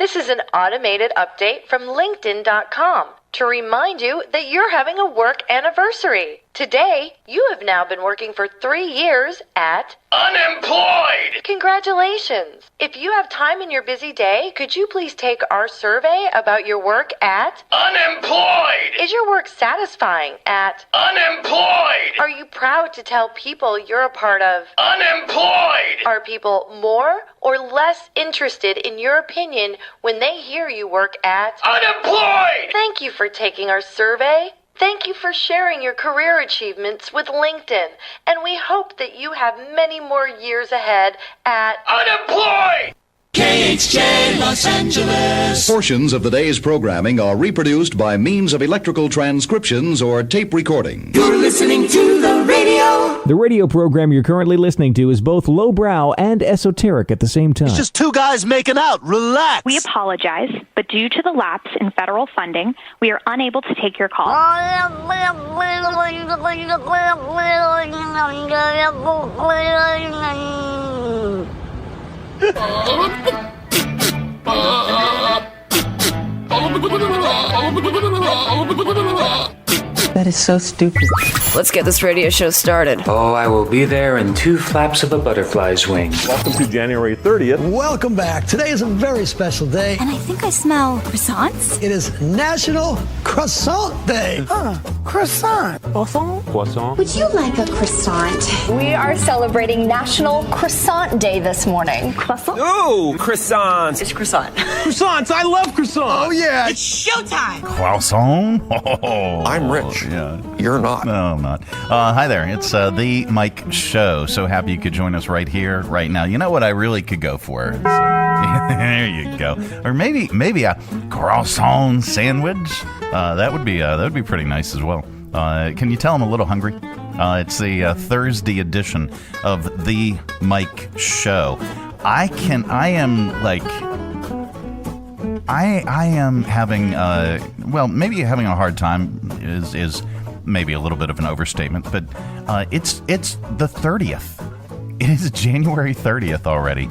This is an automated update from LinkedIn.com to remind you that you're having a work anniversary. Today, you have now been working for 3 years at unemployed! Congratulations! If you have time in your busy day, could you please take our survey about your work at unemployed? Is your work satisfying at unemployed? Are you proud to tell people you're a part of unemployed? Are people more or less interested in your opinion when they hear you work at unemployed? Thank you for taking our survey. Thank you for sharing your career achievements with LinkedIn, and we hope that you have many more years ahead at unemployed! KHJ Los Angeles. Portions of the day's programming are reproduced by means of electrical transcriptions or tape recording. You're listening to the radio. The radio program you're currently listening to is both lowbrow and esoteric at the same time. It's just two guys making out. Relax. We apologize, but due to the lapse in federal funding, we are unable to take your call. That is so stupid. Let's get this radio show started. Oh, I will be there in 2 flaps of a butterfly's wing. Welcome to January 30th. Welcome back. Today is a very special day. And I think I smell croissants. It is National Croissant Day. Croissant. Croissant? Croissant. Would you like a croissant? We are celebrating National Croissant Day this morning. Croissant? Oh, croissants. It's croissant. Croissants. I love croissants. Oh, yeah. It's showtime. Croissant? Oh, I'm rich. Yeah. You're not. No, I'm not. Hi there. It's the Mike Show. So happy you could join us right here, right now. You know what I really could go for? Is, there you go. Or maybe a croissant sandwich. That would be pretty nice as well. Can you tell I'm a little hungry? It's the Thursday edition of the Mike Show. I am having, maybe having a hard time is maybe a little bit of an overstatement, but it's the 30th. It is January 30th already.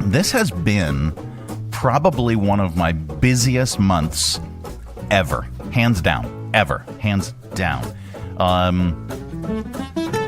This has been probably one of my busiest months ever, hands down, hands down.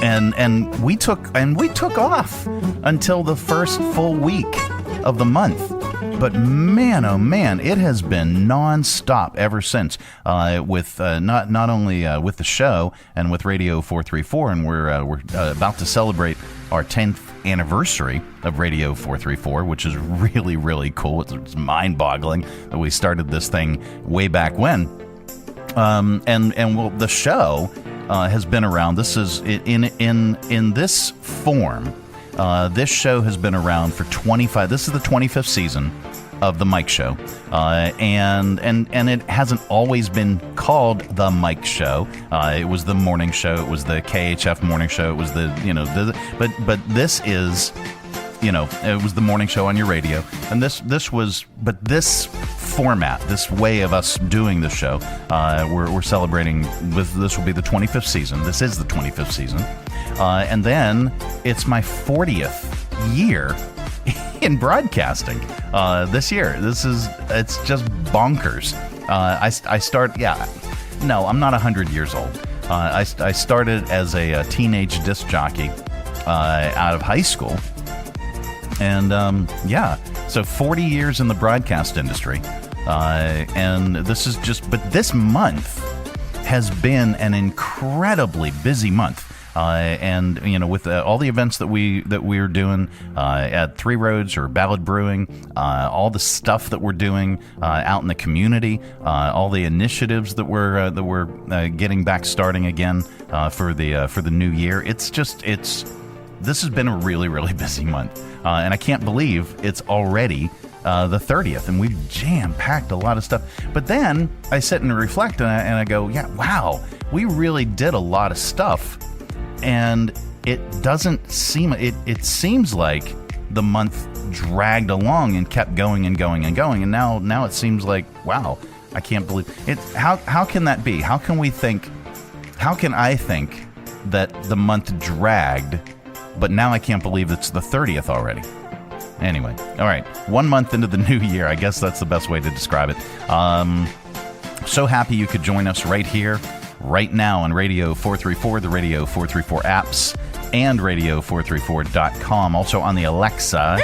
And we took off until the first full week of the month. But man, oh man, it has been nonstop ever since. With not only with the show and with Radio 434, and we're about to celebrate our 10th anniversary of Radio 434, which is really, really cool. It's mind-boggling that we started this thing way back when. The show has been around. This is in this form. This show has been around for 25. This is the 25th season of the Mike Show, and it hasn't always been called the Mike Show. It was the morning show. It was the KHF morning show. It was but this is, it was the morning show on your radio, and this format, this way of us doing the show, we're celebrating with. This will be the 25th season. This is the 25th season. And then it's my 40th year in broadcasting this year. It's just bonkers. I start, no, I'm not 100 years old. I started as a teenage disc jockey out of high school. And so 40 years in the broadcast industry. And but this month has been an incredibly busy month. With all the events that we're doing at Three Roads or Ballad Brewing, all the stuff that we're doing out in the community, all the initiatives that we're getting back starting again for the new year. This has been a really, really busy month, and I can't believe it's already the 30th, and we've jam-packed a lot of stuff. But then I sit and reflect, and I go, yeah, wow, we really did a lot of stuff. And it doesn't seem, it seems like the month dragged along and kept going and going and going. And now it seems like, wow, I can't believe it. How can that be? How can I think that the month dragged, but now I can't believe it's the 30th already? Anyway, all right. 1 month into the new year. I guess that's the best way to describe it. So happy you could join us right here, right now on Radio 434, the Radio 434 apps, and radio434.com. Also on the Alexa.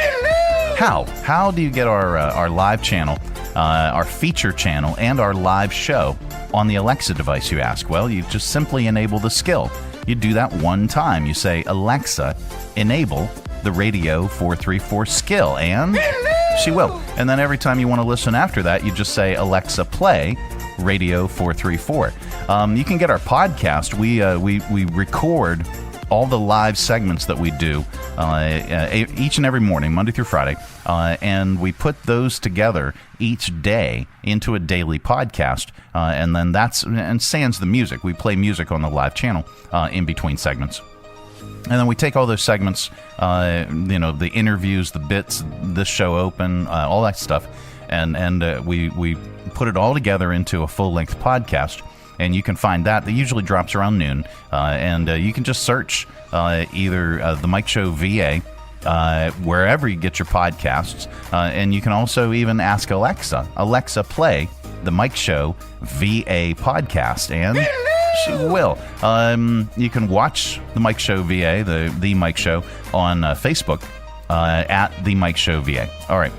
How do you get our live channel, our feature channel, and our live show on the Alexa device, you ask? Well, you just simply enable the skill. You do that one time. You say, Alexa, enable the Radio 434 skill, and she will. And then every time you want to listen after that, you just say, Alexa, play Radio 434. You can get our podcast. We record all the live segments that we do each and every morning, Monday through Friday, and we put those together each day into a daily podcast, and then and sans the music. We play music on the live channel in between segments. And then we take all those segments, the interviews, the bits, this show open, all that stuff, and we put it all together into a full-length podcast. And you can find that. That usually drops around noon. And you can just search either The Mike Show VA, wherever you get your podcasts. And you can also even ask Alexa, play The Mike Show VA podcast. And she will. You can watch The Mike Show VA, the Mike Show, on Facebook at The Mike Show VA. All right.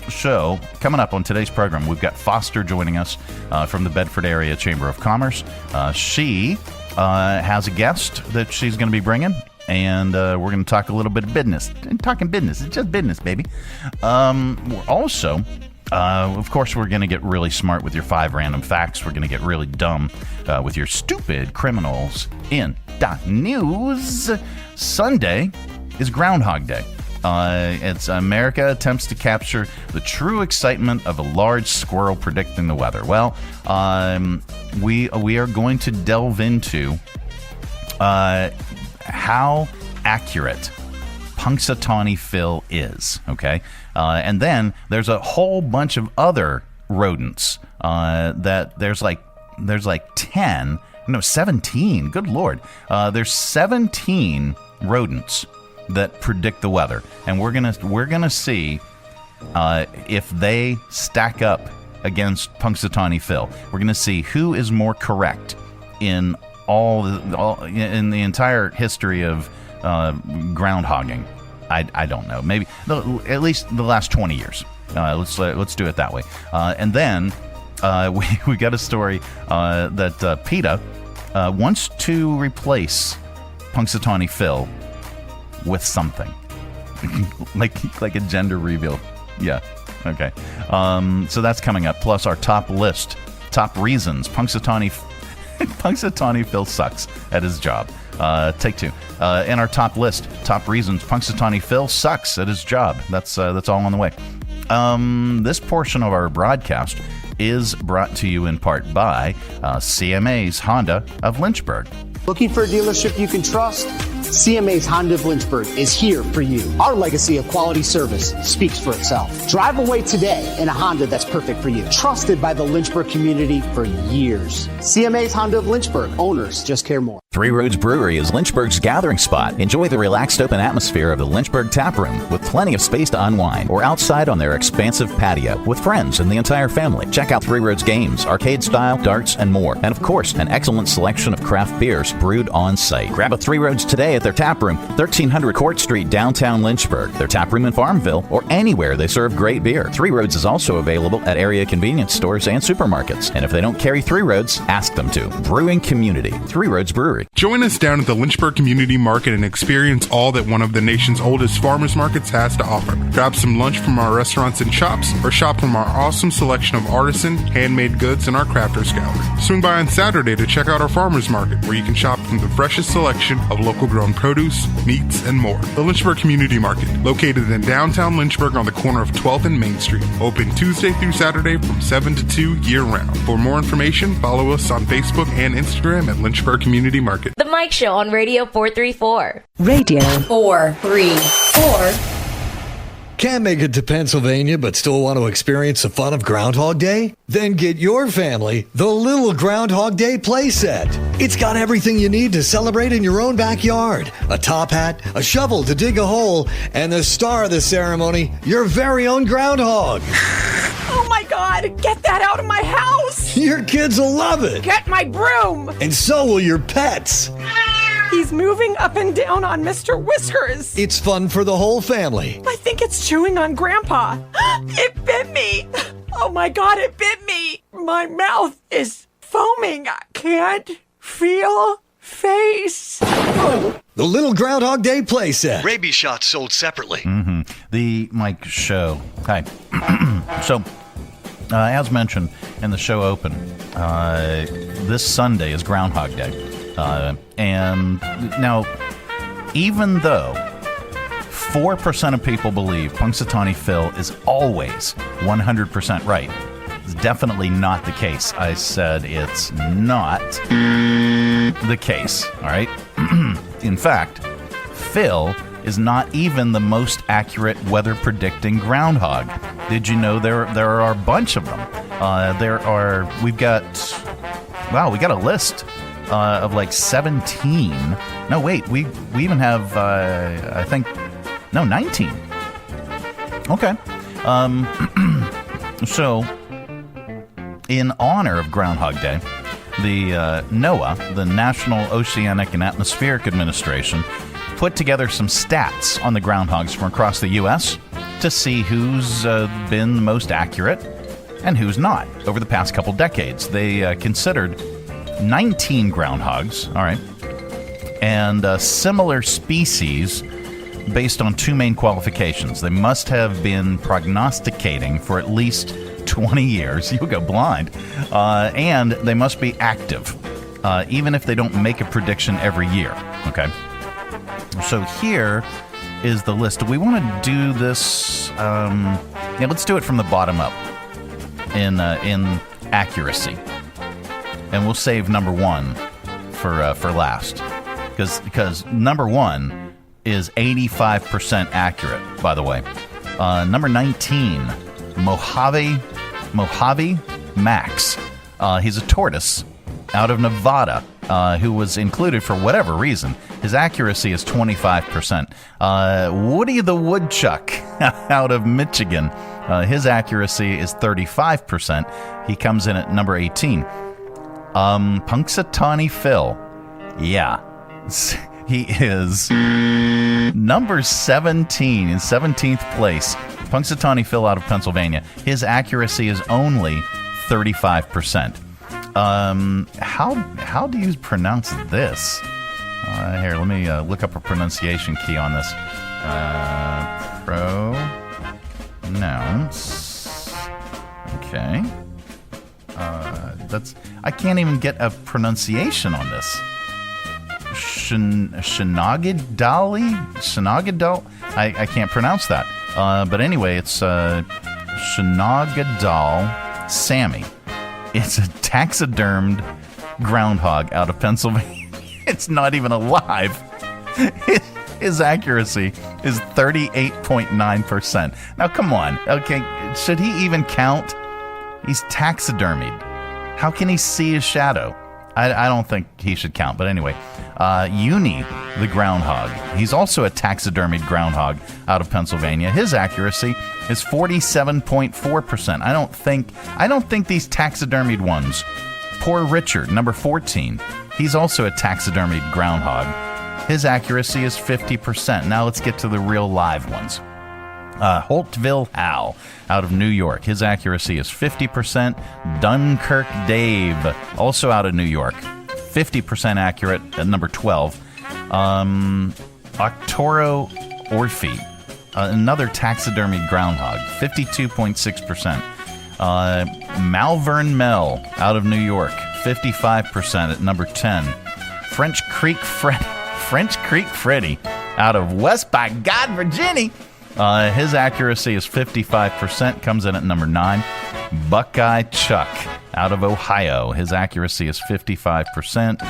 So, coming up on today's program, we've got Foster joining us from the Bedford Area Chamber of Commerce. She has a guest that she's going to be bringing, and we're going to talk a little bit of business. Talking business. It's just business, baby. We're also, of course, we're going to get really smart with your 5 random facts. We're going to get really dumb with your stupid criminals in the news. Sunday is Groundhog Day. It's America attempts to capture the true excitement of a large squirrel predicting the weather. Well, we are going to delve into how accurate Punxsutawney Phil is. Okay, and then there's a whole bunch of other rodents that there's like 17. Good Lord, there's 17 rodents that predict the weather, and we're gonna see if they stack up against Punxsutawney Phil. We're gonna see who is more correct in in the entire history of groundhogging. I don't know, maybe at least the last 20 years. Let's do it that way. And then we got a story that PETA wants to replace Punxsutawney Phil with something like a gender reveal. Yeah. Okay. So that's coming up. Plus our top reasons Punxsutawney Phil sucks at his job. Take 2. And our top reasons Punxsutawney Phil sucks at his job. That's all on the way. This portion of our broadcast is brought to you in part by CMA's Honda of Lynchburg. Looking for a dealership you can trust? CMA's Honda of Lynchburg is here for you. Our legacy of quality service speaks for itself. Drive away today in a Honda that's perfect for you. Trusted by the Lynchburg community for years. CMA's Honda of Lynchburg. Owners just care more. Three Roads Brewery is Lynchburg's gathering spot. Enjoy the relaxed open atmosphere of the Lynchburg Tap Room with plenty of space to unwind, or outside on their expansive patio with friends and the entire family. Check out Three Roads games, arcade style, darts, and more. And of course, an excellent selection of craft beers brewed on site. Grab a Three Roads today at their tap room, 1300 Court Street, downtown Lynchburg. Their tap room in Farmville, or anywhere they serve great beer. Three Roads is also available at area convenience stores and supermarkets. And if they don't carry Three Roads, ask them to. Brewing community, Three Roads Brewery. Join us down at the Lynchburg Community Market and experience all that one of the nation's oldest farmers markets has to offer. Grab some lunch from our restaurants and shops, or shop from our awesome selection of artisan, handmade goods in our crafters gallery. Swing by on Saturday to check out our farmers market, where you can shop from the freshest selection of local grown produce, meats, and more. The Lynchburg Community Market, located in downtown Lynchburg on the corner of 12th and Main Street. Open Tuesday through Saturday from 7 to 2 year-round. For more information, follow us on Facebook and Instagram at Lynchburg Community Market. The Mike Show on Radio 434. Radio 434. Can't make it to Pennsylvania but still want to experience the fun of Groundhog Day? Then get your family the Little Groundhog Day playset. It's got everything you need to celebrate in your own backyard. A top hat, a shovel to dig a hole, and the star of the ceremony, your very own Groundhog. Oh my God, get that out of my house! Your kids will love it. Get my broom! And so will your pets. He's moving up and down on Mr. Whiskers. It's fun for the whole family. I think it's chewing on Grandpa. It bit me. Oh my God, it bit me. My mouth is foaming. I can't feel face. The Little Groundhog Day playset. Rabies shots sold separately. The Mike Show. Hi. So, as mentioned in the show open, this Sunday is Groundhog Day. And now, even though 4% of people believe Punxsutawney Phil is always 100% right, it's definitely not the case. I said it's not the case, all right? In fact, Phil is not even the most accurate weather predicting groundhog. Did you know there are a bunch of them? We got a list of like 17. No, wait, we even have 19. Okay. So, in honor of Groundhog Day, the NOAA, the National Oceanic and Atmospheric Administration, put together some stats on the groundhogs from across the U.S. to see who's been the most accurate and who's not over the past couple decades. They considered 19 groundhogs, all right, and similar species based on two main qualifications. They must have been prognosticating for at least 20 years. You'll go blind. And they must be active, even if they don't make a prediction every year, okay? So here is the list. Do we want to do this? Let's do it from the bottom up in accuracy. And we'll save number one for last, because number one is 85% accurate. By the way, number 19, Mojave Max. He's a tortoise out of Nevada who was included for whatever reason. His accuracy is 25%. Woody the Woodchuck out of Michigan. His accuracy is 35%. He comes in at number 18. Punxsutawney Phil. Yeah. He is number 17 in 17th place. Punxsutawney Phil out of Pennsylvania. His accuracy is only 35%. How do you pronounce this? Here, let me look up a pronunciation key on this. Pronounce. Okay. I can't even get a pronunciation on this. Shinagadal? I can't pronounce that. But anyway, it's Shinagadal Sammy. It's a taxidermed groundhog out of Pennsylvania. It's not even alive. His accuracy is 38.9%. Now, come on. Okay, should he even count? He's taxidermied. How can he see his shadow? I don't think he should count. But anyway, Uni the groundhog. He's also a taxidermied groundhog out of Pennsylvania. His accuracy is 47.4%. I don't think these taxidermied ones. Poor Richard, number 14. He's also a taxidermied groundhog. His accuracy is 50%. Now let's get to the real live ones. Holtville Hal out of New York. His accuracy is 50%. Dunkirk Dave, also out of New York. 50% accurate at number 12. Octoro Orphe, another taxidermied groundhog. 52.6%. Malvern Mel out of New York. 55% at number 10. French Creek Freddy out of West by God, Virginia. His accuracy is 55%, comes in at number 9. Buckeye Chuck out of Ohio. His accuracy is 55%.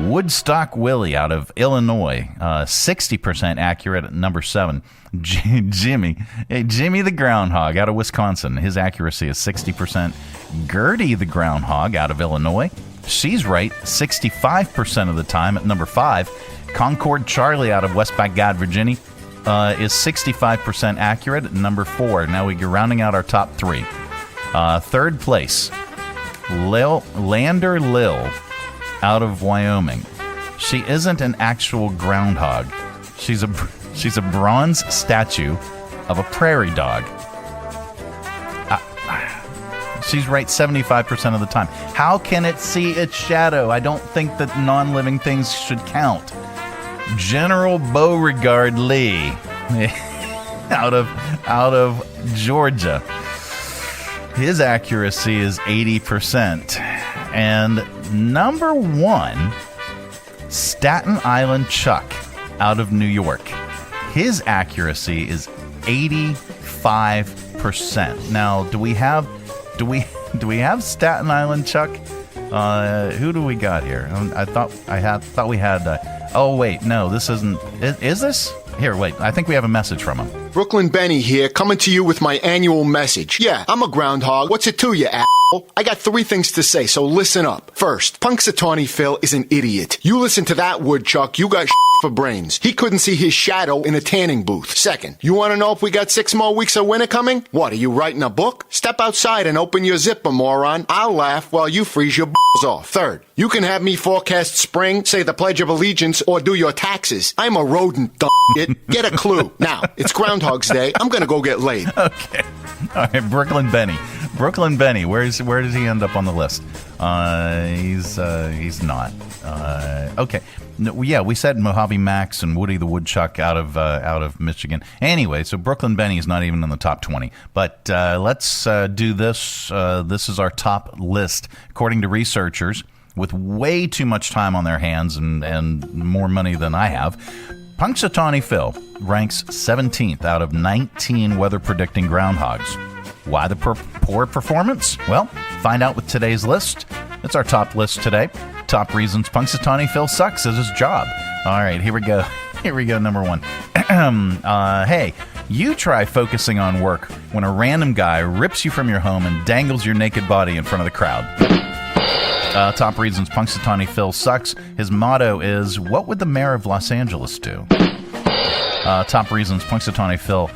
Woodstock Willie out of Illinois. 60% accurate at number 7. Jimmy the Groundhog out of Wisconsin. His accuracy is 60%. Gertie the Groundhog out of Illinois. She's right 65% of the time at number 5. Concord Charlie out of West Baghdad, Virginia, is 65% accurate at number 4. Now we're rounding out our top 3. Third place, Lander Lil out of Wyoming. She isn't an actual groundhog. She's a bronze statue of a prairie dog. She's right 75% of the time. How can it see its shadow? I don't think that non-living things should count. General Beauregard Lee out of Georgia. His accuracy is 80%. And number 1, Staten Island Chuck out of New York. His accuracy is 85%. Now, do we have Staten Island Chuck? Who do we got here? I thought we had. Oh wait, no, this isn't. Is this? Here, wait. I think we have a message from him. Brooklyn Benny here, coming to you with my annual message. Yeah, I'm a groundhog. What's it to you, asshole? I got 3 things to say, so listen up. First, Punxsutawney Phil is an idiot. You listen to that woodchuck, you got for brains. He couldn't see his shadow in a tanning booth. Second, you want to know if we got 6 more weeks of winter coming? What, are you writing a book? Step outside and open your zipper, moron. I'll laugh while you freeze your balls off. Third, you can have me forecast spring, say the Pledge of Allegiance, or do your taxes. I'm a rodent, dumb shit. Get a clue. Now, it's Groundhog's Day. I'm gonna go get laid. Okay. All right, Brooklyn Benny. Brooklyn Benny, where does he end up on the list? He's not. Okay. No, yeah, we said Mojave Max and Woody the Woodchuck out of Michigan. Anyway, so Brooklyn Benny is not even in the top 20. But let's do this. This is our top list, according to researchers with way too much time on their hands and more money than I have. Punxsutawney Phil ranks 17th out of 19 weather-predicting groundhogs. Why the poor performance? Well, find out with today's list. It's our top list today. Top reasons Punxsutawney Phil sucks at his job. All right, here we go. Here we go, number 1. Hey, you try focusing on work when a random guy rips you from your home and dangles your naked body in front of the crowd. Top reasons Punxsutawney Phil sucks. His motto is, what would the mayor of Los Angeles do? Top reasons Punxsutawney Phil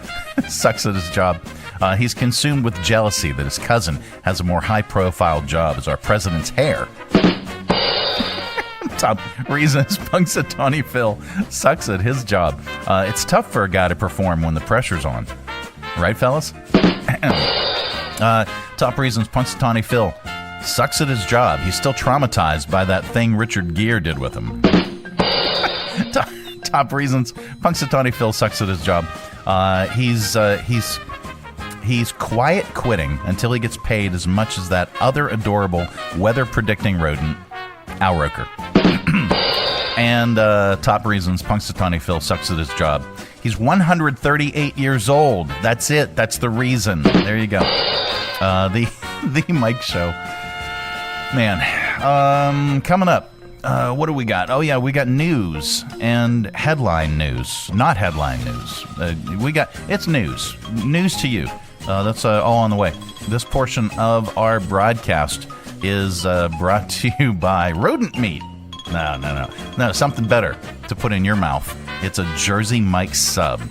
sucks at his job. He's consumed with jealousy that his cousin has a more high-profile job as our president's heir. Top reasons Punxsutawney Phil sucks at his job. It's tough for a guy to perform when the pressure's on. Right, fellas? Top reasons Punxsutawney Phil sucks at his job. He's still traumatized by that thing Richard Gere did with him. Top reasons Punxsutawney Phil sucks at his job. He's quiet quitting until he gets paid as much as that other adorable weather-predicting rodent, Al Roker. And top reasons Punxsutawney Phil sucks at his job. He's 138 years old. That's it. That's the reason. There you go. The Mike Show. Man, coming up. What do we got? Oh, yeah, we got news and headline news. Not headline news. It's news. News to you. That's all on the way. This portion of our broadcast is brought to you by Rodent Meat. No, something better to put in your mouth. It's a Jersey Mike's sub.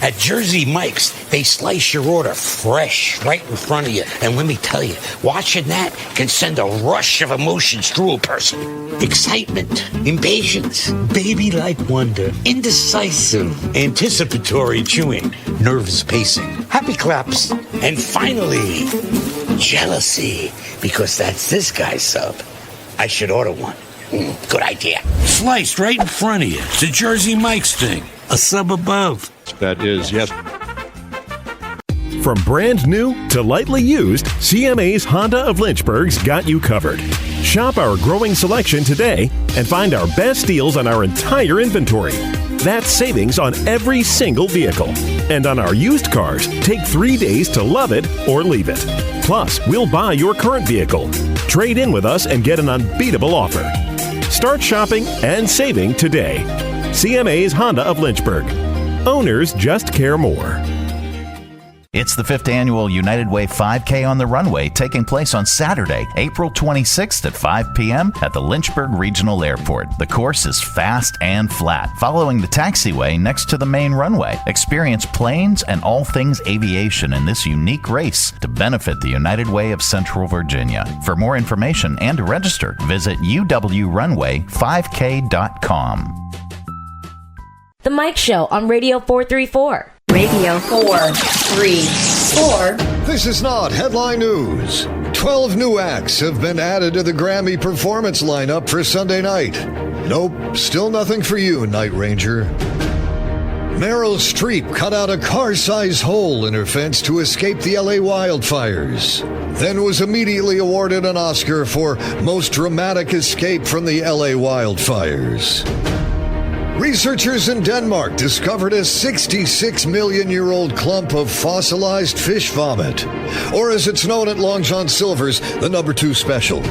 At Jersey Mike's, they slice your order fresh right in front of you. And let me tell you, watching that can send a rush of emotions through a person. Excitement, impatience, baby-like wonder, indecisive, anticipatory chewing, nervous pacing, happy claps, and finally, jealousy, because that's this guy's sub. I should order one. Good idea. Sliced right in front of you. It's a Jersey Mike's thing. A sub above. That is, yes. From brand new to lightly used, CMA's Honda of Lynchburg's got you covered. Shop our growing selection today and find our best deals on our entire inventory. That's savings on every single vehicle. And on our used cars, take 3 days to love it or leave it. Plus, we'll buy your current vehicle. Trade in with us and get an unbeatable offer. Start shopping and saving today. CMA's Honda of Lynchburg. Owners just care more. It's the 5th annual United Way 5K on the Runway, taking place on Saturday, April 26th at 5 p.m. at the Lynchburg Regional Airport. The course is fast and flat, following the taxiway next to the main runway. Experience planes and all things aviation in this unique race to benefit the United Way of Central Virginia. For more information and to register, visit uwrunway5k.com. The Mike Show on Radio 434. Radio 434. This is not headline news. 12 new acts have been added to the Grammy performance lineup for Sunday night. Nope, still nothing for you, Night Ranger. Meryl Streep cut out a car-sized hole in her fence to escape the LA wildfires, then was immediately awarded an Oscar for Most Dramatic Escape from the LA wildfires. Researchers in Denmark discovered a 66-million-year-old clump of fossilized fish vomit, or as it's known at Long John Silver's, the number 2 special.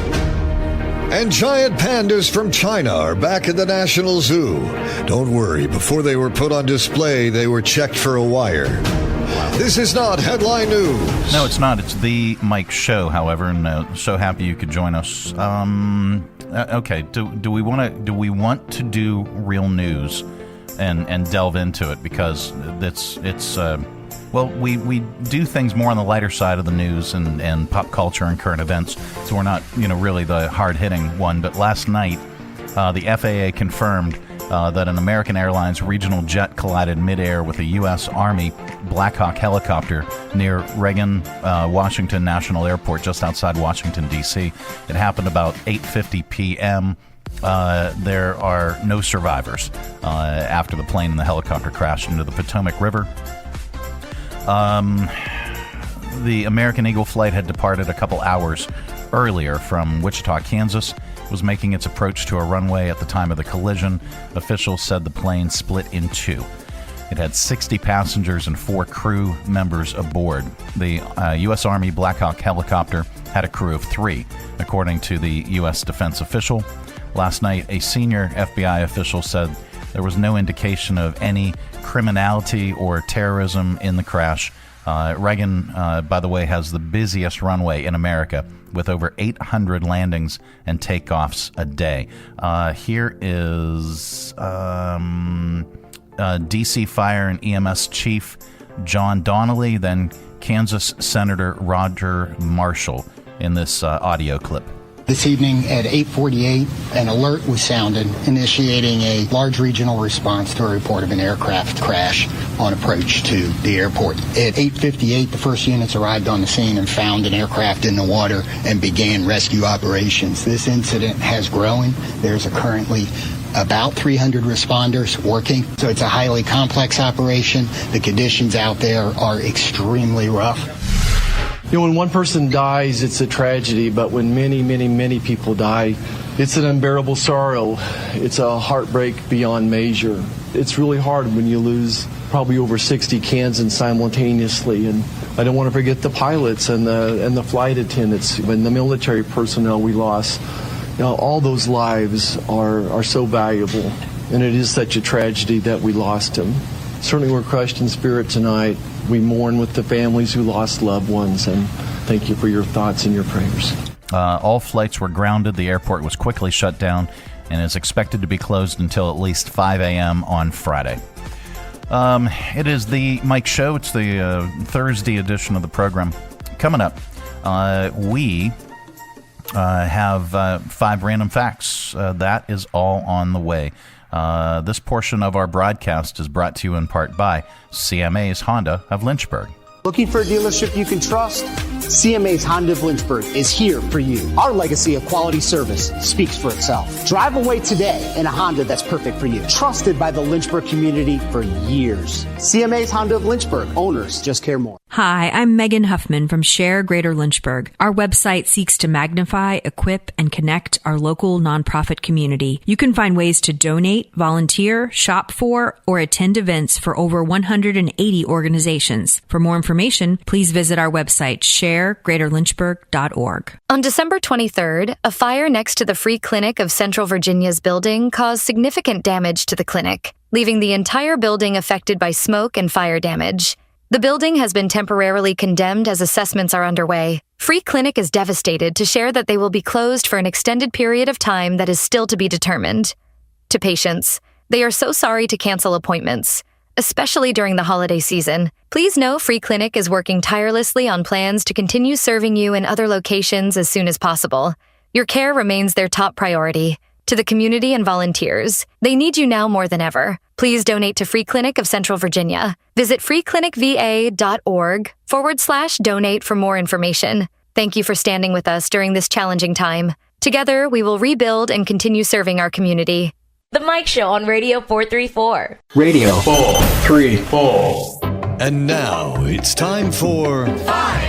And giant pandas from China are back at the National Zoo. Don't worry, before they were put on display, they were checked for a wire. This is not headline news. No, it's not. It's the Mike Show, however, and so happy you could join us. Okay, do we want to do real news and delve into it, because we do things more on the lighter side of the news and pop culture and current events, so we're not really the hard hitting one. But last night, the FAA confirmed that an American Airlines regional jet collided midair with a U.S. Army Black Hawk helicopter near Reagan Washington National Airport, just outside Washington, D.C. It happened about 8:50 p.m. There are no survivors after the plane and the helicopter crashed into the Potomac River. The American Eagle flight had departed a couple hours earlier from Wichita, Kansas. Was making its approach to a runway at the time of the collision. Officials said the plane split in two. It had 60 passengers and 4 crew members aboard. The U.S. Army Black Hawk helicopter had a crew of 3, according to the U.S. defense official. Last night, a senior FBI official said there was no indication of any criminality or terrorism in the crash. Reagan, by the way, has the busiest runway in America, with over 800 landings and takeoffs a day. Here is D.C. Fire and EMS Chief John Donnelly, then Kansas Senator Roger Marshall in this audio clip. This evening at 8:48, an alert was sounded, initiating a large regional response to a report of an aircraft crash on approach to the airport. At 8:58, the first units arrived on the scene and found an aircraft in the water and began rescue operations. This incident has grown. There's currently about 300 responders working, so it's a highly complex operation. The conditions out there are extremely rough. When one person dies, it's a tragedy, but when many, many, many people die, it's an unbearable sorrow. It's a heartbreak beyond measure. It's really hard when you lose probably over 60 Kansans simultaneously, and I don't want to forget the pilots and the flight attendants and the military personnel we lost. All those lives are so valuable, and it is such a tragedy that we lost them. Certainly we're crushed in spirit tonight. We mourn with the families who lost loved ones, and thank you for your thoughts and your prayers. All flights were grounded. The airport was quickly shut down and is expected to be closed until at least 5 a.m. on Friday. It is the Mike Show. It's the Thursday edition of the program. Coming up, we have 5 random facts. That is all on the way. This portion of our broadcast is brought to you in part by CMA's Honda of Lynchburg. Looking for a dealership you can trust? CMA's Honda of Lynchburg is here for you. Our legacy of quality service speaks for itself. Drive away today in a Honda that's perfect for you. Trusted by the Lynchburg community for years. CMA's Honda of Lynchburg. Owners just care more. Hi, I'm Megan Huffman from Share Greater Lynchburg. Our website seeks to magnify, equip, and connect our local nonprofit community. You can find ways to donate, volunteer, shop for, or attend events for over 180 organizations. For more information, please visit our website, sharegreaterlynchburg.org. On December 23rd, a fire next to the Free Clinic of Central Virginia's building caused significant damage to the clinic, leaving the entire building affected by smoke and fire damage. The building has been temporarily condemned as assessments are underway. Free Clinic is devastated to share that they will be closed for an extended period of time that is still to be determined. To patients, they are so sorry to cancel appointments, especially during the holiday season. Please know Free Clinic is working tirelessly on plans to continue serving you in other locations as soon as possible. Your care remains their top priority. To the community and volunteers, they need you now more than ever. Please donate to Free Clinic of Central Virginia. Visit freeclinicva.org/donate for more information. Thank you for standing with us during this challenging time. Together, we will rebuild and continue serving our community. The Mike Show on Radio 434. Radio 434. And now it's time for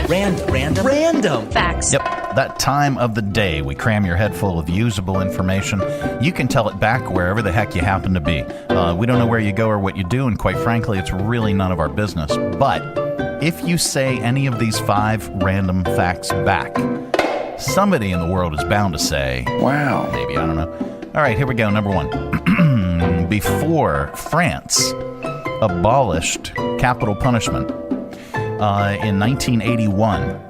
Random facts. Yep, that time of the day we cram your head full of usable information. You can tell it back wherever the heck you happen to be. We don't know where you go or what you do, and quite frankly, it's really none of our business. But if you say any of these 5 random facts back, somebody in the world is bound to say, wow, maybe, I don't know. All right, here we go. Number 1. Before France abolished capital punishment in 1981,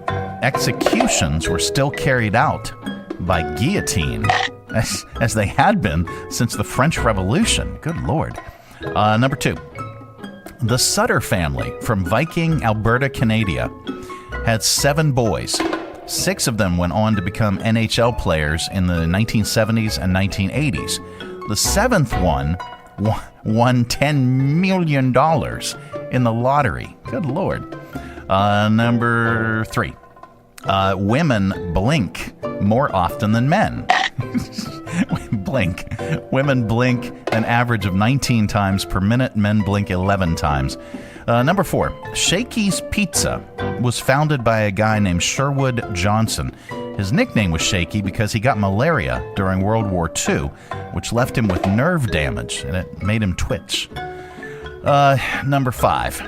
executions were still carried out by guillotine, as they had been since the French Revolution. Good Lord. Number 2. The Sutter family from Viking, Alberta, Canada, had 7 boys. 6 of them went on to become NHL players in the 1970s and 1980s. The 7th one won $10 million in the lottery. Good Lord. Number 3. Women blink more often than men. Women blink an average of 19 times per minute. Men blink 11 times. Number 4. Shakey's Pizza was founded by a guy named Sherwood Johnson. His nickname was Shaky because he got malaria during World War II, which left him with nerve damage, and it made him twitch. Number 5.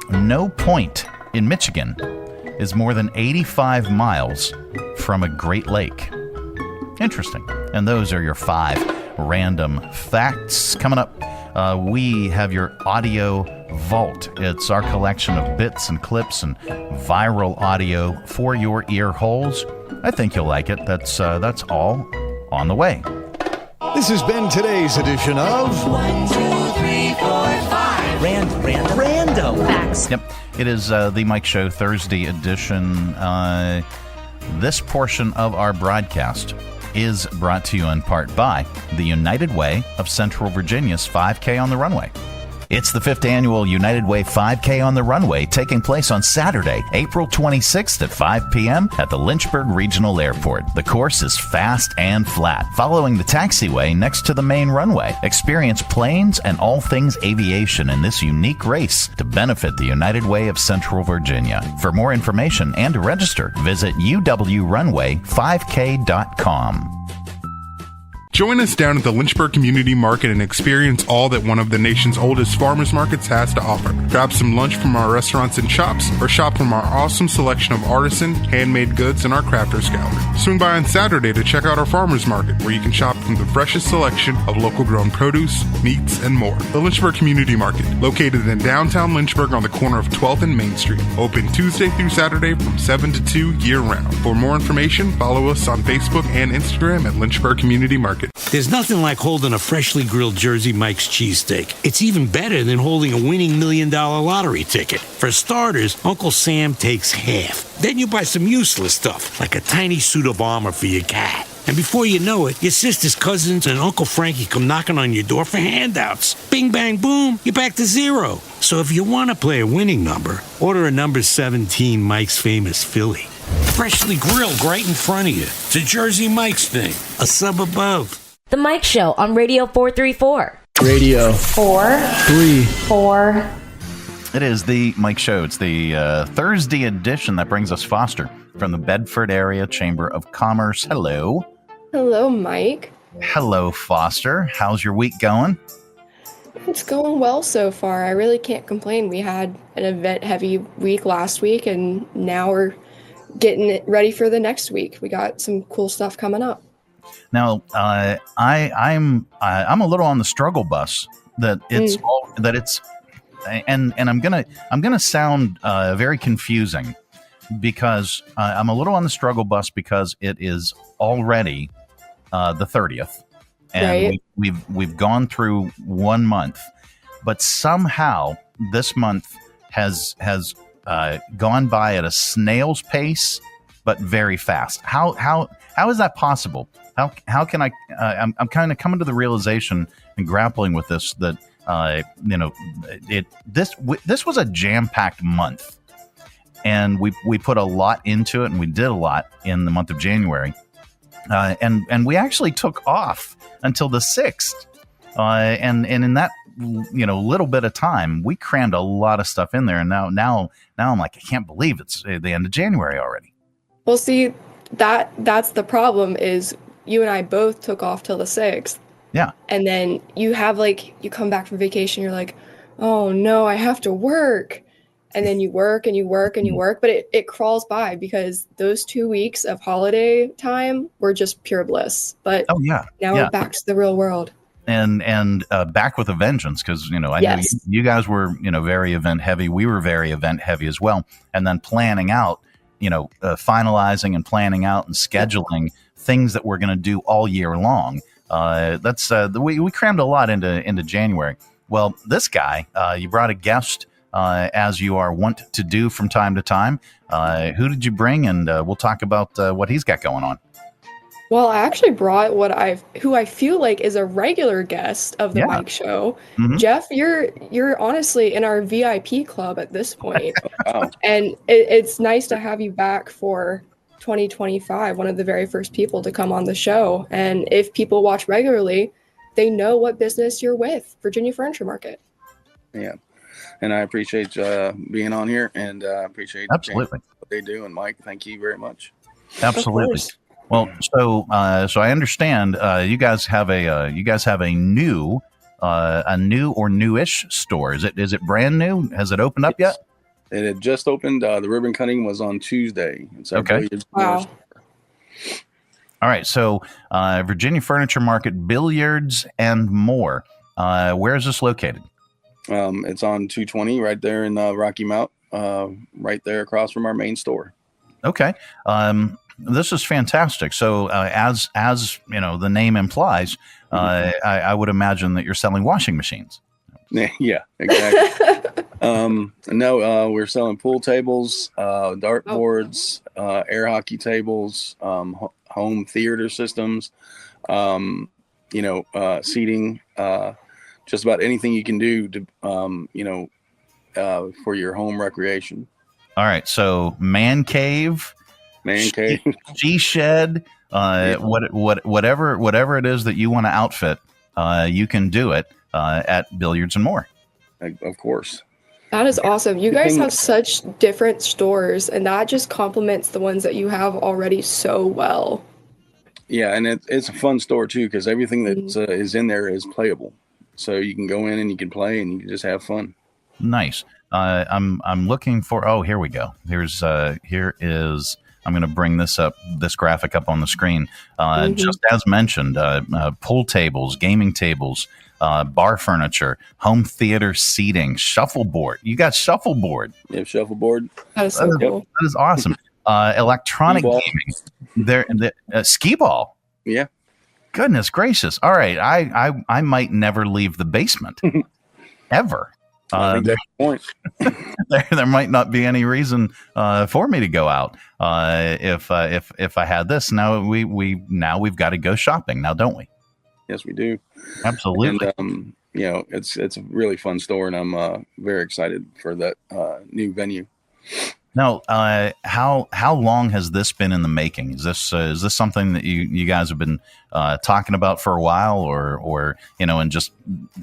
No Point in Michigan is more than 85 miles from a Great Lake. Interesting. And those are your 5 random facts. Coming up, we have your Audio Vault. It's our collection of bits and clips and viral audio for your ear holes. I think you'll like it. That's all on the way. This has been today's edition of 1, 2, 3, 4, 5. Random facts. Yep, it is the Mike Show Thursday edition. This portion of our broadcast is brought to you in part by the United Way of Central Virginia's 5K on the Runway. It's the 5th annual United Way 5K on the Runway, taking place on Saturday, April 26th at 5 p.m. at the Lynchburg Regional Airport. The course is fast and flat, following the taxiway next to the main runway. Experience planes and all things aviation in this unique race to benefit the United Way of Central Virginia. For more information and to register, visit uwrunway5k.com. Join us down at the Lynchburg Community Market and experience all that one of the nation's oldest farmers markets has to offer. Grab some lunch from our restaurants and shops, or shop from our awesome selection of artisan, handmade goods and our crafters gallery. Swing by on Saturday to check out our farmers market, where you can shop from the freshest selection of local grown produce, meats, and more. The Lynchburg Community Market, located in downtown Lynchburg on the corner of 12th and Main Street. Open Tuesday through Saturday from 7 to 2 year-round. For more information, follow us on Facebook and Instagram at Lynchburg Community Market. There's nothing like holding a freshly grilled Jersey Mike's cheesesteak. It's even better than holding a winning $1 million lottery ticket. For starters, Uncle Sam takes half. Then you buy some useless stuff, like a tiny suit of armor for your cat. And before you know it, your sister's cousins and Uncle Frankie come knocking on your door for handouts. Bing, bang, boom, you're back to 0. So if you want to play a winning number, order a number 17 Mike's Famous Philly. Freshly grilled right in front of you. It's a Jersey Mike's thing. A sub above. The Mike Show on Radio 434. Radio 434. It is the Mike Show. It's the Thursday edition that brings us Foster from the Bedford Area Chamber of Commerce. Hello. Hello, Mike. Hello, Foster. How's your week going? It's going well so far. I really can't complain. We had an event-heavy week last week, and now we're getting it ready for the next week. We got some cool stuff coming up. Now, I'm a little on the struggle bus that it's and I'm gonna sound very confusing because I'm a little on the struggle bus because it is already the 30th, and we've gone through 1 month, but somehow this month has gone by at a snail's pace, but very fast. How is that possible? How can I? I'm kind of coming to the realization and grappling with this that this was a jam-packed month, and we put a lot into it, and we did a lot in the month of January, and we actually took off until the 6th, and in that little bit of time, we crammed a lot of stuff in there, and now I'm like, I can't believe it's the end of January already. Well, see, that's the problem is you and I both took off till the 6th. Yeah. And then you have you come back from vacation, you're like, oh no, I have to work. And then you work and you work and you work, but it crawls by because those 2 weeks of holiday time were just pure bliss. But now we're back to the real world. And back with a vengeance, because I know you guys were very event heavy. We were very event heavy as well. And then planning out, finalizing and planning out and scheduling things that we're going to do all year long. We crammed a lot into January. Well, this guy, you brought a guest, as you are wont to do from time to time. Who did you bring? And we'll talk about what he's got going on. Well, I actually brought who I feel like is a regular guest of the Mike Show. Mm-hmm. Jeff, you're honestly in our VIP club at this point. Wow. And it's nice to have you back for 2025, one of the very first people to come on the show. And if people watch regularly, they know what business you're with, Virginia Furniture Market. Yeah. And I appreciate being on here, and appreciate what they do. And Mike, thank you very much. Absolutely. Well, so I understand you guys have a new or newish store. Is it brand new? Has it opened up yet? It had just opened. The ribbon cutting was on Tuesday. Okay. Wow. All right. So Virginia Furniture Market, Billiards and more. Where is this located? It's on 220 right there in Rocky Mount, right there across from our main store. Okay. This is fantastic. So as the name implies, I would imagine that you're selling washing machines. Yeah, exactly. No, we're selling pool tables, dart boards, air hockey tables, home theater systems, seating, just about anything you can do to, for your home recreation. All right. So man cave, G shed, whatever it is that you want to outfit, you can do it at Billiards and More. Of course. That is awesome. You guys have such different stores, and that just complements the ones that you have already so well. Yeah, and it's a fun store too, because everything that is in there is playable. So you can go in and you can play and you can just have fun. Nice. I'm looking for. Oh, here we go. Here is. I'm going to bring this graphic up on the screen. Just as mentioned, pool tables, gaming tables, bar furniture, home theater seating, shuffleboard. You got shuffleboard. You have shuffleboard. That is so cool. That is awesome. Electronic gaming. There, skee ball. Yeah. Goodness gracious. All right. I might never leave the basement ever. I think that's the point. there might not be any reason for me to go out if I had this. Now we've got to go shopping now, don't we? Yes, we do. Absolutely. And it's a really fun store, and I'm very excited for that new venue. Now, how long has this been in the making? Is this something that you guys have been talking about for a while, or and just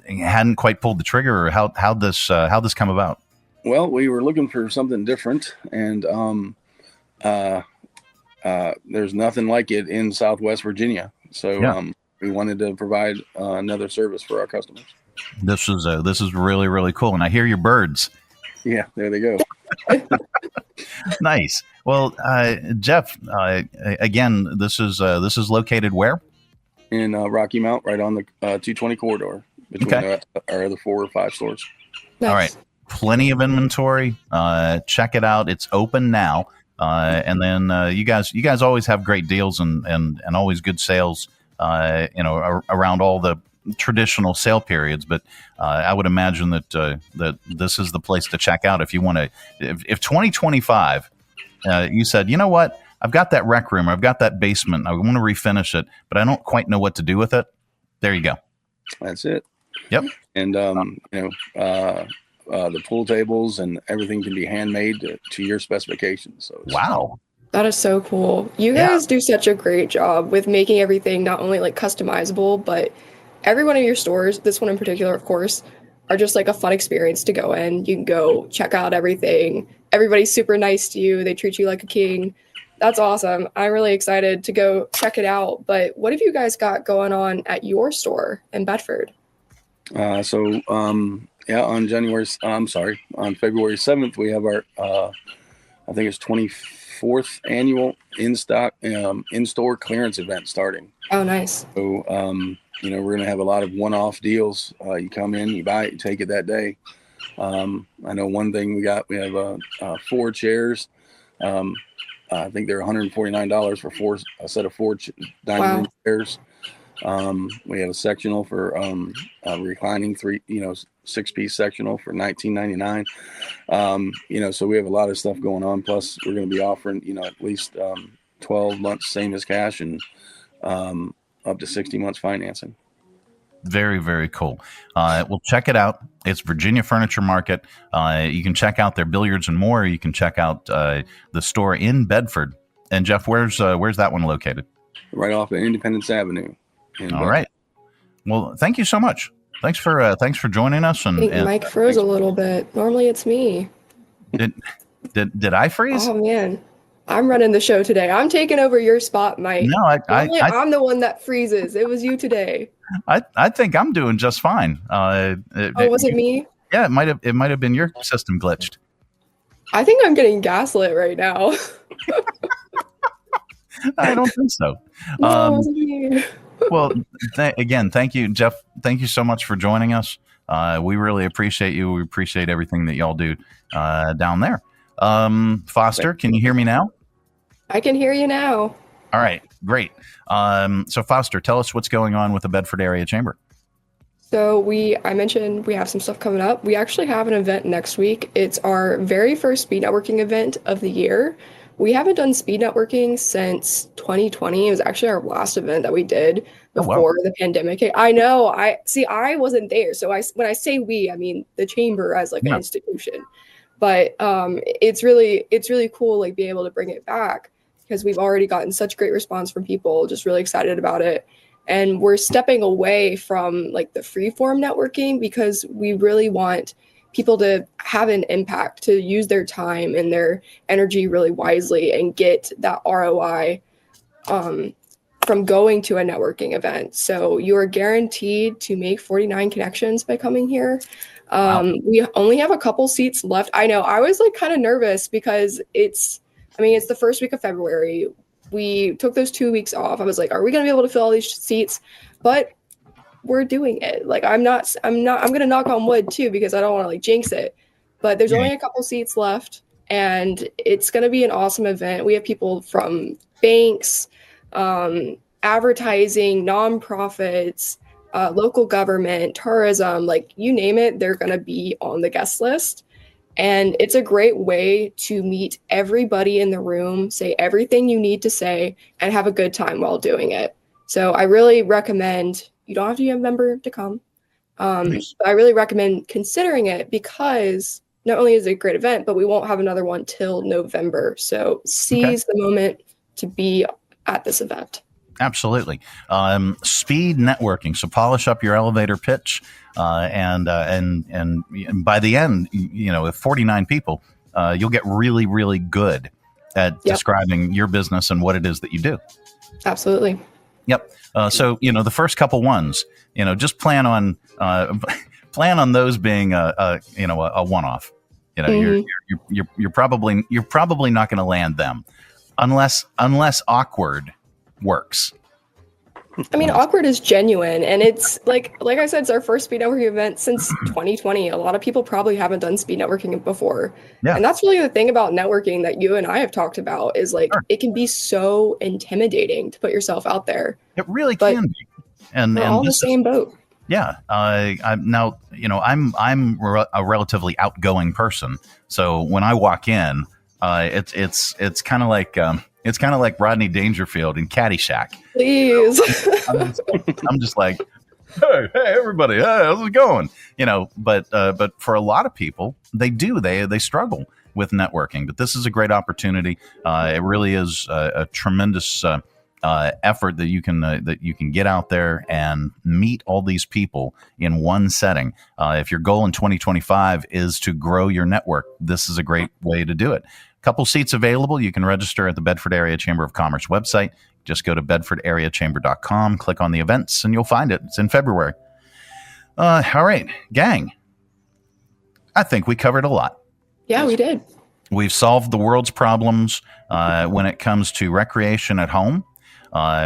hadn't quite pulled the trigger, or how this come about? Well, we were looking for something different, and there's nothing like it in Southwest Virginia, so we wanted to provide another service for our customers. This is really, really cool, and I hear your birds. Yeah, there they go. Nice. Well, Jeff, again, this is located where? In Rocky Mount, right on the 220 corridor between our other 4 or 5 stores. Nice. All right. plenty of inventory. Check it out. It's open now. And then you guys always have great deals and always good sales, around all the traditional sale periods. But I would imagine that this is the place to check out if you want to. If 2025, you said, you know what, I've got that rec room, I've got that basement, I want to refinish it, but I don't quite know what to do with it. There you go. That's it. Yep. And the pool tables and everything can be handmade to your specifications. So wow, that is so cool. You guys do such a great job with making everything not only like customizable, but every one of your stores, this one in particular, of course, are just like a fun experience to go in. You can go check out everything. Everybody's super nice to you. They treat you like a king. That's awesome. I'm really excited to go check it out. But what have you guys got going on at your store in Bedford? on February 7th, we have our, I think it's 24th annual in-store clearance event starting. Oh, nice. So, we're going to have a lot of one-off deals. You come in, you buy it, you take it that day. I know one thing we have 4 chairs. I think they're $149 for a set of 4 dining room chairs. We have a sectional for reclining 6-piece sectional for $19.99. So we have a lot of stuff going on. Plus, we're going to be offering at least 12 months same as cash and up to 60 months financing. Very, very cool. Well, check it out. It's Virginia Furniture Market. You can check out their billiards and more. You can check out the store in Bedford. And Jeff, where's that one located? Right off of Independence Avenue. All right. Well, thank you so much. Thanks for joining us. I think Mike froze a little bit. Normally it's me. Did I freeze? Oh man, I'm running the show today. I'm taking over your spot, Mike. No, I'm the one that freezes. It was you today. I think I'm doing just fine. Was it me? Yeah, it might have been your system glitched. I think I'm getting gaslit right now. I don't think so. No, it wasn't me. Well, again, thank you, Jeff. Thank you so much for joining us. We really appreciate you. We appreciate everything that y'all do down there. Foster, can you hear me now? I can hear you now. All right, great. So Foster, tell us what's going on with the Bedford Area Chamber. So I mentioned we have some stuff coming up. We actually have an event next week. It's our very first speed networking event of the year. We haven't done speed networking since 2020. It was actually our last event that we did before the pandemic. I know. I wasn't there. So when I say we, I mean the chamber as like an institution. But it's really cool like being able to bring it back because we've already gotten such great response from people, just really excited about it. And we're stepping away from like the freeform networking because we really want people to have an impact, to use their time and their energy really wisely and get that ROI from going to a networking event. So you are guaranteed to make 49 connections by coming here. We only have a couple seats left. I know I was like kind of nervous because it's the first week of February. We took those 2 weeks off. I was like, are we going to be able to fill all these seats? But we're doing it. Like, I'm going to knock on wood too, because I don't want to like jinx it, but there's only a couple seats left and it's going to be an awesome event. We have people from banks, advertising, nonprofits, local government, tourism, like you name it, they're going to be on the guest list. And it's a great way to meet everybody in the room, say everything you need to say, and have a good time while doing it. So I really recommend, you don't have to be a member to come. But I really recommend considering it because not only is it a great event, but we won't have another one till November. So seize the moment to be at this event. Absolutely. Speed networking. So polish up your elevator pitch. And by the end, if 49 people, you'll get really, really good at describing your business and what it is that you do. Absolutely. Yep. So, the first couple ones, just plan on those being a one-off. You're probably not going to land them unless awkward works. I mean, awkward is genuine, and it's like I said, it's our first speed networking event since 2020. A lot of people probably haven't done speed networking before. Yeah. And that's really the thing about networking that you and I have talked about is like it can be so intimidating to put yourself out there. It really can be. And we're all in the same boat. Yeah. I'm now, I'm a relatively outgoing person. So when I walk in, it's kind of like Rodney Dangerfield in Caddyshack. Please. I'm just like, hey, everybody, hey, how's it going? But for a lot of people, they struggle with networking. But this is a great opportunity. It really is a tremendous effort that you can get out there and meet all these people in one setting. If your goal in 2025 is to grow your network, this is a great way to do it. Couple seats available. You can register at the Bedford Area Chamber of Commerce website. Just go to bedfordareachamber.com, click on the events, and you'll find it. It's in February. All right, gang. I think we covered a lot. Yeah, we did. We've solved the world's problems when it comes to recreation at home.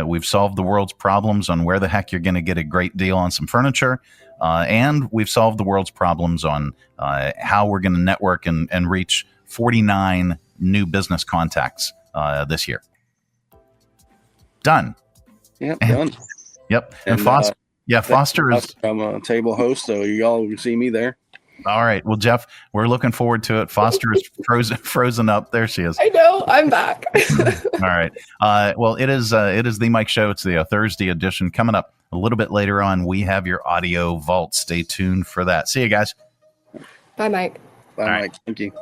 We've solved the world's problems on where the heck you're going to get a great deal on some furniture. And we've solved the world's problems on how we're going to network and reach 49 new business contacts this year. Done. Yep, done. Yep. And Foster, Foster is... I'm a table host, so you all will see me there. All right. Well, Jeff, we're looking forward to it. Foster is frozen up. There she is. I know. I'm back. All right. Well, it is the Mike Show. It's the Thursday edition. Coming up a little bit later on, we have your audio vault. Stay tuned for that. See you guys. Bye, Mike. Bye, Mike. Thank you.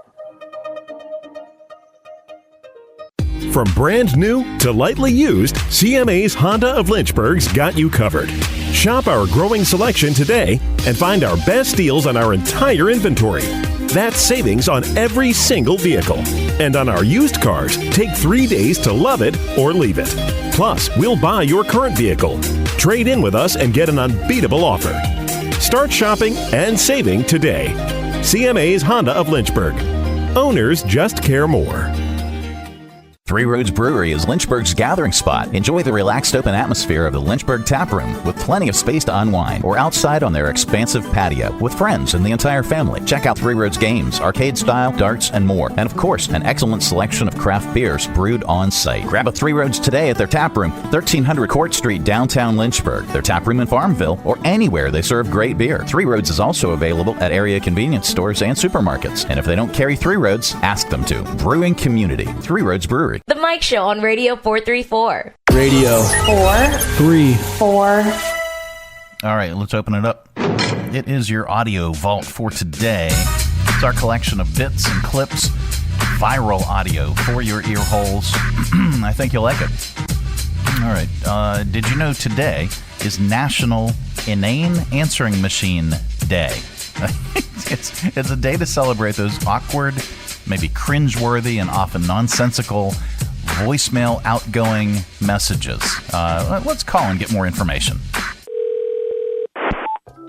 From brand new to lightly used, CMA's Honda of Lynchburg's got you covered. Shop our growing selection today and find our best deals on our entire inventory. That's savings on every single vehicle. And on our used cars, take 3 days to love it or leave it. Plus, we'll buy your current vehicle. Trade in with us and get an unbeatable offer. Start shopping and saving today. CMA's Honda of Lynchburg. Owners just care more. Three Roads Brewery is Lynchburg's gathering spot. Enjoy the relaxed open atmosphere of the Lynchburg Tap Room with plenty of space to unwind or outside on their expansive patio with friends and the entire family. Check out Three Roads games, arcade style, darts, and more. And of course, an excellent selection of craft beers brewed on site. Grab a Three Roads today at their tap room, 1300 Court Street, downtown Lynchburg. Their tap room in Farmville or anywhere they serve great beer. Three Roads is also available at area convenience stores and supermarkets. And if they don't carry Three Roads, ask them to. Brewing community. Three Roads Brewery. The Mike Show on Radio 434. Radio 434. All right, let's open it up. It is your audio vault for today. It's our collection of bits and clips, viral audio for your ear holes. I think you'll like it. All right. Did you know today is National Inane Answering Machine Day? It's a day to celebrate those awkward, maybe cringeworthy, and often nonsensical voicemail outgoing messages. Let's call and get more information.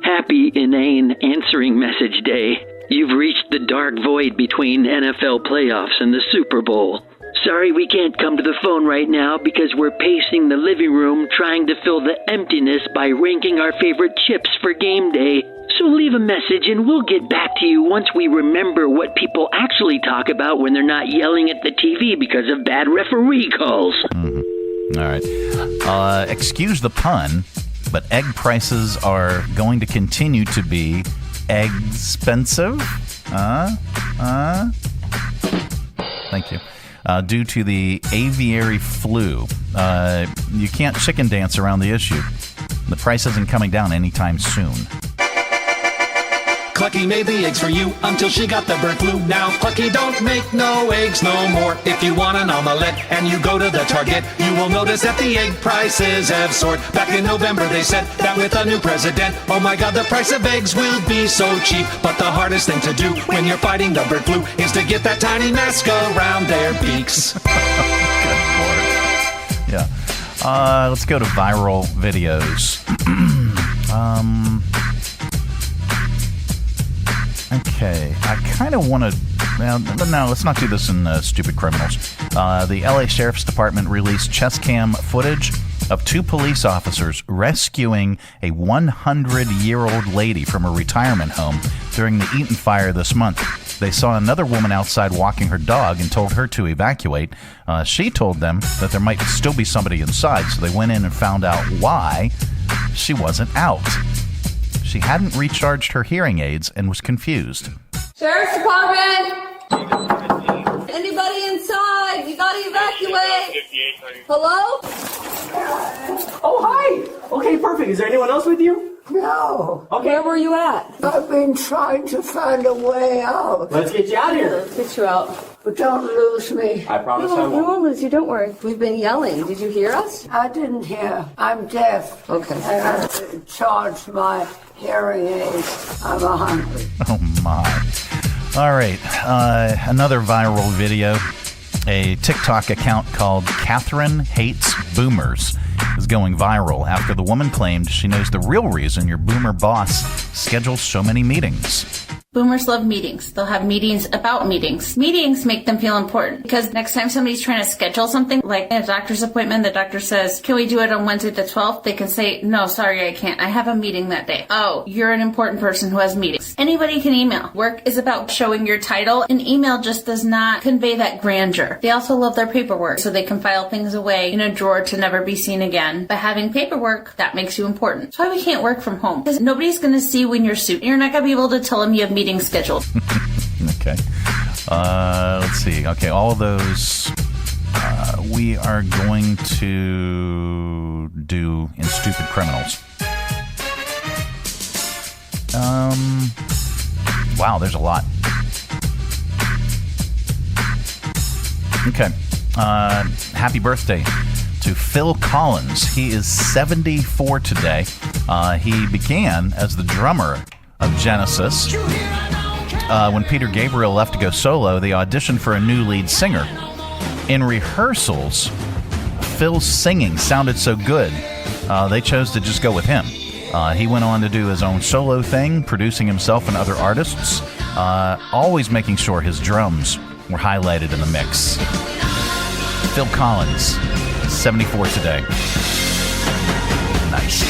Happy Inane Answering Message Day. You've reached the dark void between NFL playoffs and the Super Bowl. Sorry we can't come to the phone right now because we're pacing the living room trying to fill the emptiness by ranking our favorite chips for game day. So leave a message and we'll get back to you once we remember what people actually talk about when they're not yelling at the TV because of bad referee calls. Mm-hmm. All right. Excuse the pun, but egg prices are going to continue to be expensive. Thank you. Due to the aviary flu. You can't chicken dance around the issue. The price isn't coming down anytime soon. Clucky made the eggs for you until she got the bird flu. Now Clucky don't make no eggs no more. If you want an omelette and you go to the Target, you will notice that the egg prices have soared. Back in November they said that with a new president, oh my god, the price of eggs will be so cheap. But the hardest thing to do when you're fighting the bird flu is to get that tiny mask around their beaks. Good lord. Yeah. Let's go to viral videos. Okay, I kind of want to... Well, no, let's not do this in Stupid Criminalz. The LA Sheriff's Department released chest cam footage of 2 police officers rescuing a 100-year-old lady from a retirement home during the Eaton fire this month. They saw another woman outside walking her dog and told her to evacuate. She told them that there might still be somebody inside, so they went in and found out why she wasn't out. She hadn't recharged her hearing aids and was confused. Sheriff's Department! Anybody inside? You gotta evacuate! Hello? Oh, hi! Okay, perfect. Is there anyone else with you? No. Okay. Where were you at? I've been trying to find a way out. Let's get you out of here. Let's get you out. But don't lose me. I promise I We won't. won't lose you, don't worry. We've been yelling. Did you hear us? I didn't hear. I'm deaf. Okay. And I charged my hearing aids. I'm 100. Oh, my. All right. Another viral video. A TikTok account called Catherine Hates Boomers is going viral after the woman claimed she knows the real reason your boomer boss schedules so many meetings. Boomers love meetings. They'll have meetings about meetings. Meetings make them feel important because next time somebody's trying to schedule something, like a doctor's appointment, the doctor says, can we do it on Wednesday the 12th? They can say, no, sorry, I can't. I have a meeting that day. Oh, you're an important person who has meetings. Anybody can email. Work is about showing your title. An email just does not convey that grandeur. They also love their paperwork, so they can file things away in a drawer to never be seen again. But having paperwork, that makes you important. That's why we can't work from home, because nobody's going to see you in your suit. You're not going to be able to tell them you have meetings scheduled. Okay. Let's see. Okay, all of those we are going to do in Stupid Criminalz. Wow, there's a lot. Okay. Happy birthday to Phil Collins. He is 74 today. He began as the drummer of Genesis. When Peter Gabriel left to go solo, they auditioned for a new lead singer. In rehearsals, Phil's singing sounded so good, they chose to just go with him. He went on to do his own solo thing, producing himself and other artists, always making sure his drums were highlighted in the mix. Phil Collins, 74 today. Nice.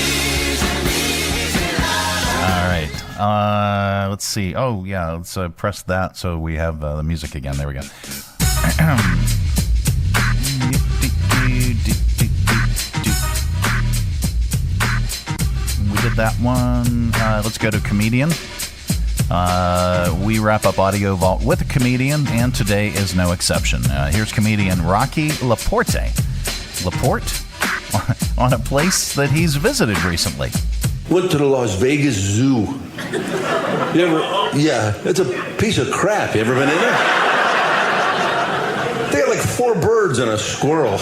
All right. Let's see. Oh, yeah. Let's press that so we have the music again. There we go. We did that one. Let's go to comedian. We wrap up AudioVault with a comedian, and today is no exception. Here's comedian Rocky Laporte. Laporte? On a place that he's visited recently. Went to the Las Vegas Zoo. You ever? Yeah, it's a piece of crap. You ever been in there? They had like 4 birds and a squirrel.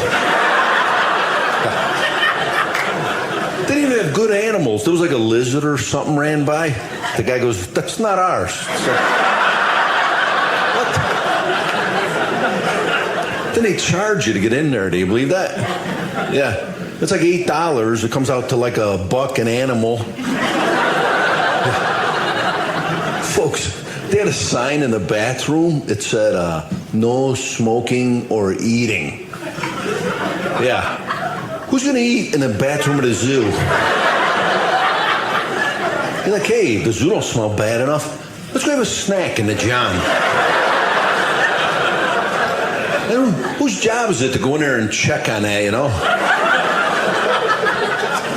They didn't even have good animals. There was like a lizard or something ran by. The guy goes, "That's not ours." So, what? Then they charge you to get in there. Do you believe that? Yeah. It's like $8. It comes out to like $1 an animal. Folks, they had a sign in the bathroom. It said, no smoking or eating. Yeah. Who's going to eat in the bathroom of the zoo? You're like, hey, the zoo don't smell bad enough. Let's go have a snack in the John. And whose job is it to go in there and check on that, you know?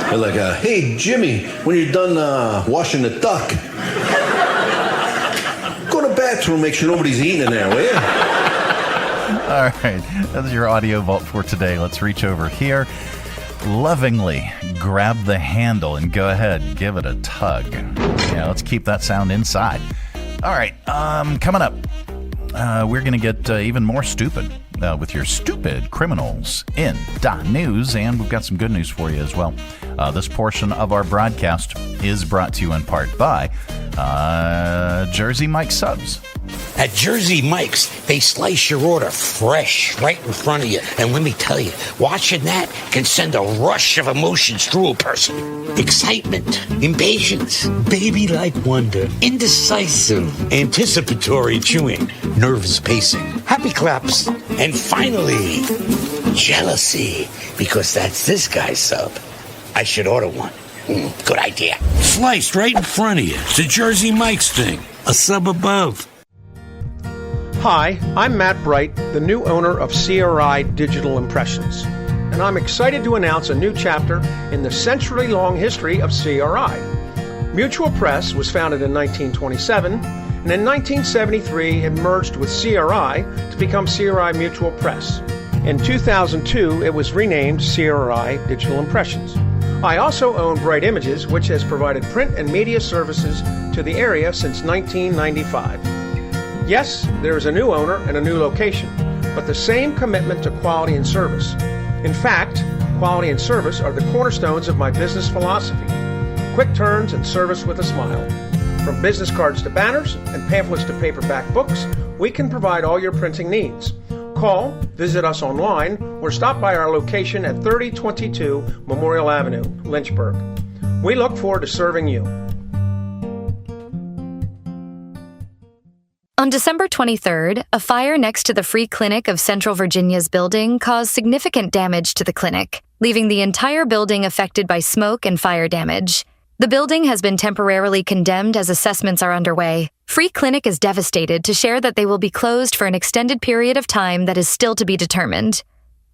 They're like, hey, Jimmy, when you're done washing the duck, go to the bathroom, make sure nobody's eating in there, will you? All right, that's your AudioVault for today. Let's reach over here. Lovingly grab the handle and go ahead, give it a tug. Yeah, let's keep that sound inside. All right, coming up, we're going to get even more stupid with your Stupid Criminalz in .news, and we've got some good news for you as well. This portion of our broadcast is brought to you in part by Jersey Mike's Subs. At Jersey Mike's, they slice your order fresh right in front of you. And let me tell you, watching that can send a rush of emotions through a person. Excitement, impatience, baby-like wonder, indecisive, anticipatory chewing, nerves pacing, happy claps, and finally, Jealousy, because that's this guy's sub. I should order one. Good idea. Sliced right in front of you. It's a Jersey Mike's thing. A sub above. Hi, I'm Matt Bright, the new owner of CRI Digital Impressions, and I'm excited to announce a new chapter in the century-long history of CRI. Mutual Press was founded in 1927, and in 1973 it merged with CRI to become CRI Mutual Press. In 2002, it was renamed CRI Digital Impressions. I also own Bright Images, which has provided print and media services to the area since 1995. Yes, there is a new owner and a new location, but the same commitment to quality and service. In fact, quality and service are the cornerstones of my business philosophy. Quick turns and service with a smile. From business cards to banners and pamphlets to paperback books, we can provide all your printing needs. Call, visit us online, or stop by our location at 3022 Memorial Avenue, Lynchburg. We look forward to serving you. On December 23rd, a fire next to the Free Clinic of Central Virginia's building caused significant damage to the clinic, leaving the entire building affected by smoke and fire damage. The building has been temporarily condemned as assessments are underway. Free Clinic is devastated to share that they will be closed for an extended period of time that is still to be determined.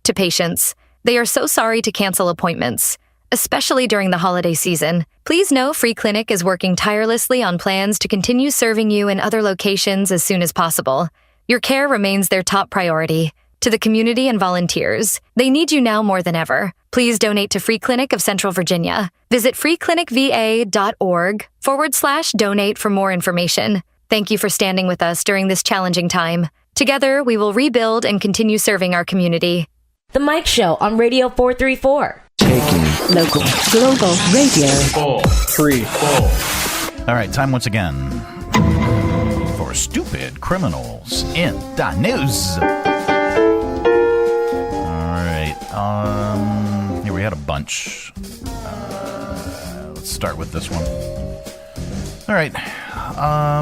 To patients, they are so sorry to cancel appointments, especially during the holiday season. Please know Free Clinic is working tirelessly on plans to continue serving you in other locations as soon as possible. Your care remains their top priority. To the community and volunteers, they need you now more than ever. Please donate to Free Clinic of Central Virginia. Visit freeclinicva.org/donate for more information. Thank you for standing with us during this challenging time. Together, we will rebuild and continue serving our community. The Mike Show on Radio 434. Taking local, global radio. Full. Free. Full. All right, time once again for Stupid Criminalz in the News. Here we had a bunch. Let's start with this one. All right. I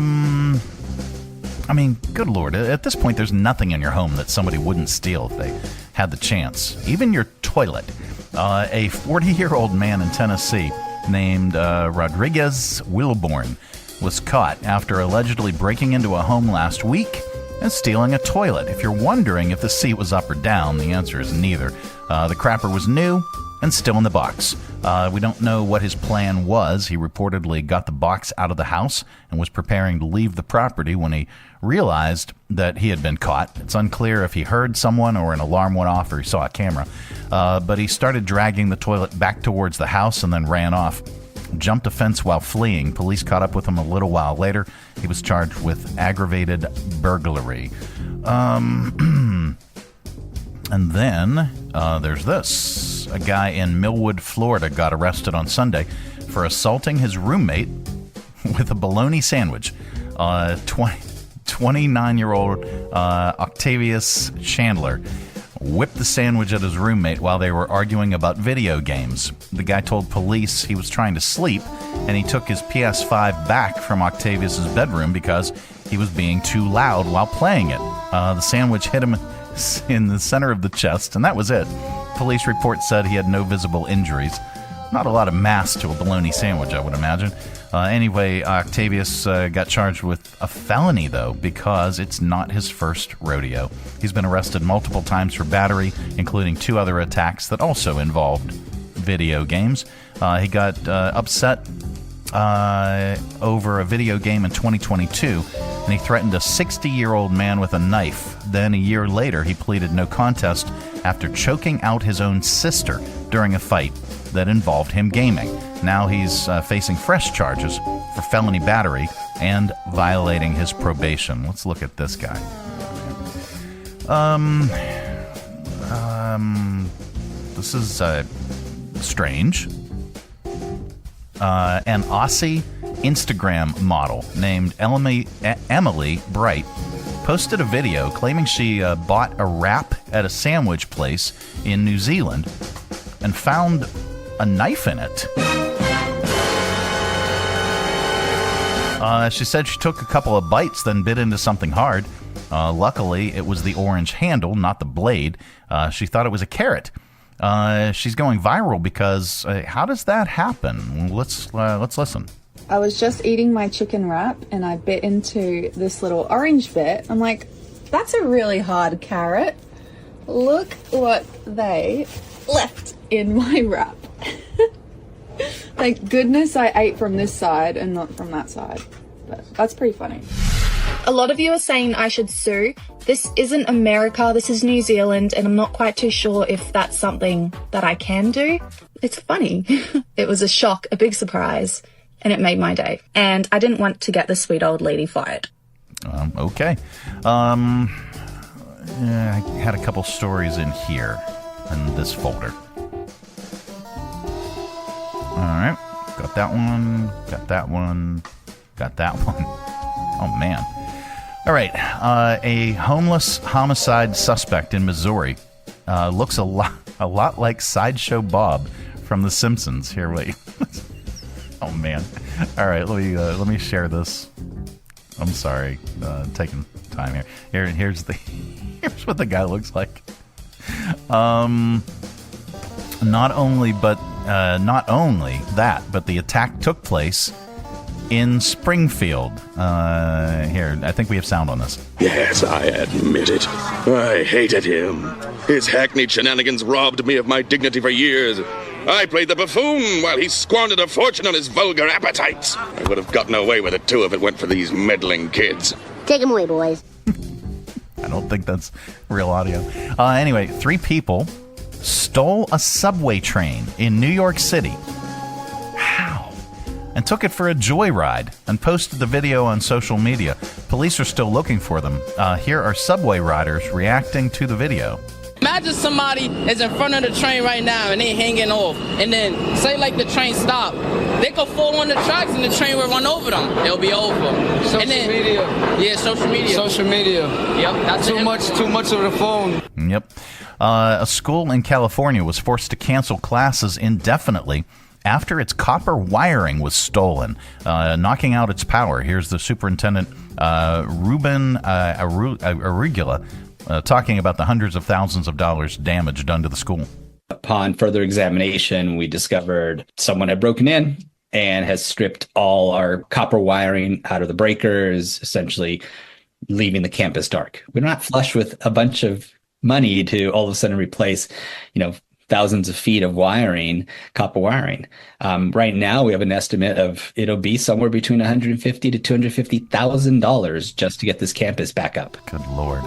mean, good Lord. At this point, there's nothing in your home that somebody wouldn't steal if they had the chance. Even your toilet. A 40-year-old man in Tennessee named Rodriguez Wilborn was caught after allegedly breaking into a home last week and stealing a toilet. If you're wondering if the seat was up or down, the answer is neither. The crapper was new and still in the box. We don't know what his plan was. He reportedly got the box out of the house and was preparing to leave the property when he realized that he had been caught. It's unclear if he heard someone or an alarm went off or he saw a camera. But he started dragging the toilet back towards the house and then ran off. Jumped a fence while fleeing. Police caught up with him a little while later. He was charged with aggravated burglary. And then there's this. A guy in Millwood, Florida got arrested on Sunday for assaulting his roommate with a bologna sandwich. 29-year-old Octavius Chandler whipped the sandwich at his roommate while they were arguing about video games. The guy told police he was trying to sleep, and he took his PS5 back from Octavius's bedroom because he was being too loud while playing it. The sandwich hit him in the center of the chest, and that was it. Police report said he had no visible injuries. Not a lot of mass to a bologna sandwich, I would imagine. Anyway, Octavius got charged with a felony, though, because it's not his first rodeo. He's been arrested multiple times for battery, including 2 other attacks that also involved video games. He got upset over a video game in 2022, and he threatened a 60-year-old man with a knife. Then a year later, he pleaded no contest after choking out his own sister during a fight that involved him gaming. Now he's facing fresh charges for felony battery and violating his probation. Let's look at this guy. This is strange. An Aussie Instagram model named Emily Bright posted a video claiming she bought a wrap at a sandwich place in New Zealand and found a knife in it. She said she took a couple of bites, then bit into something hard. Luckily, it was the orange handle, not the blade. She thought it was a carrot. She's going viral because how does that happen? Let's listen. I was just eating my chicken wrap and I bit into this little orange bit. I'm like, that's a really hard carrot. Look what they left in my wrap. Thank goodness I ate from this side and not from that side. But that's pretty funny. A lot of you are saying I should sue. This isn't America, this is New Zealand, and I'm not quite too sure if that's something that I can do. It's funny. It was a shock, a big surprise, and it made my day. And I didn't want to get the sweet old lady fired. Okay. I had a couple stories in here, in this folder. All right. Got that one, got that one, got that one. Oh, man. All right. A homeless homicide suspect in Missouri looks a lot like Sideshow Bob from The Simpsons. Here, wait. Oh, man. All right. Let me share this. I'm sorry. Taking time here. Here's what the guy looks like. Not only that, but the attack took place in Springfield. Here, I think we have sound on this. Yes, I admit it. I hated him. His hackneyed shenanigans robbed me of my dignity for years. I played the buffoon while he squandered a fortune on his vulgar appetites. I would have gotten away with it, too, if it weren't for these meddling kids. Take him away, boys. I don't think that's real audio. Anyway, 3 people stole a subway train in New York City. How? And took it for a joyride and posted the video on social media. Police are still looking for them. Here are subway riders reacting to the video. Imagine somebody is in front of the train right now and they hanging off, and then say like the train stopped, they could fall on the tracks and the train will run over them. It'll be over. Social media. Yeah, social media. Social media. Yep, that's too much of the phone. Yep. A school in California was forced to cancel classes indefinitely after its copper wiring was stolen, knocking out its power. Here's the superintendent, Ruben Arugula, talking about the hundreds of thousands of dollars damage done to the school. Upon further examination, we discovered someone had broken in and has stripped all our copper wiring out of the breakers, essentially leaving the campus dark. We're not flush with a bunch of money to all of a sudden replace, thousands of feet of wiring, copper wiring. Right now, we have an estimate of it'll be somewhere between $150,000 to $250,000 just to get this campus back up. Good Lord.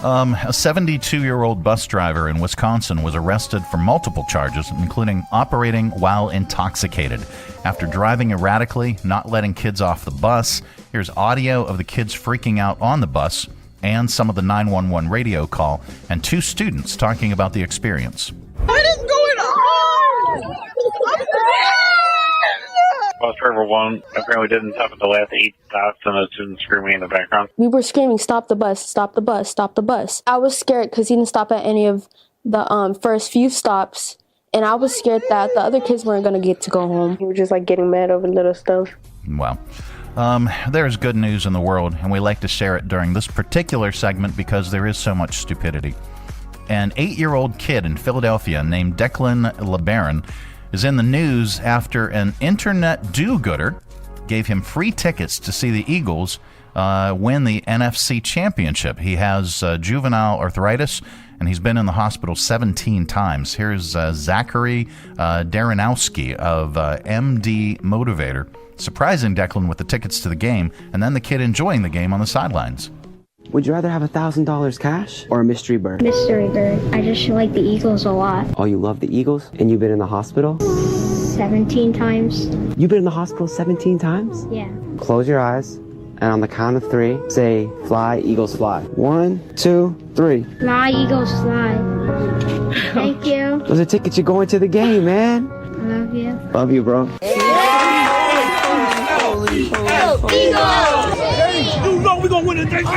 A 72-year-old bus driver in Wisconsin was arrested for multiple charges, including operating while intoxicated. After driving erratically, not letting kids off the bus, here's audio of the kids freaking out on the bus and some of the 911 radio call, and 2 students talking about the experience. What is going on? Bus driver 1 apparently didn't stop at the last 8 stops, and a student screaming in the background. We were screaming, "Stop the bus, stop the bus, stop the bus." I was scared because he didn't stop at any of the first few stops, and I was scared that the other kids weren't going to get to go home. We were just getting mad over little stuff. Well, there's good news in the world, and we like to share it during this particular segment because there is so much stupidity. An 8-year-old kid in Philadelphia named Declan LeBaron is in the news after an internet do-gooder gave him free tickets to see the Eagles win the NFC Championship. He has juvenile arthritis, and he's been in the hospital 17 times. Here's Zachary Daranowski of MD Motivator, surprising Declan with the tickets to the game, and then the kid enjoying the game on the sidelines. Would you rather have $1,000 cash or a mystery bird? Mystery bird. I just like the Eagles a lot. Oh, you love the Eagles? And you've been in the hospital? 17 times. You've been in the hospital 17 times? Yeah. Close your eyes, and on the count of 3, say, "Fly, Eagles, fly." 1, 2, 3. Fly, Eagles, fly. Thank you. Those are tickets you're going to the game, man. I love you. Love you, bro. Eagles! You know we're going to win it, JC! We're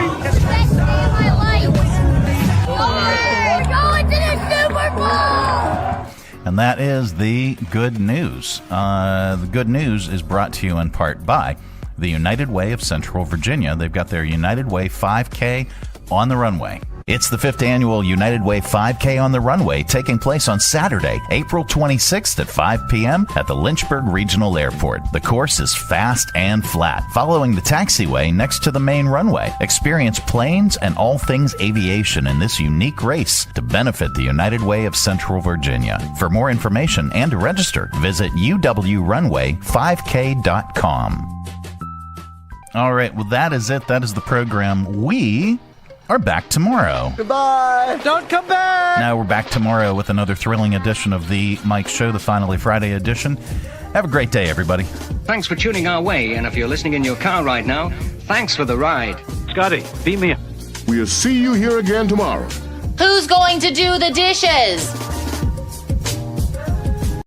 going to the Super Bowl! And that is the good news. The good news is brought to you in part by the United Way of Central Virginia. They've got their United Way 5K on the runway. It's the 5th annual United Way 5K on the runway, taking place on Saturday, April 26th at 5 p.m. at the Lynchburg Regional Airport. The course is fast and flat, following the taxiway next to the main runway. Experience planes and all things aviation in this unique race to benefit the United Way of Central Virginia. For more information and to register, visit uwrunway5k.com. All right, well, that is it. That is the program. We are back tomorrow. Goodbye. Don't come back. Now we're back tomorrow with another thrilling edition of the Mike Show, the Finally Friday edition. Have a great day, everybody. Thanks for tuning our way, and if you're listening in your car right now, thanks for the ride. Scotty, beat me up. We'll see you here again tomorrow. Who's going to do the dishes?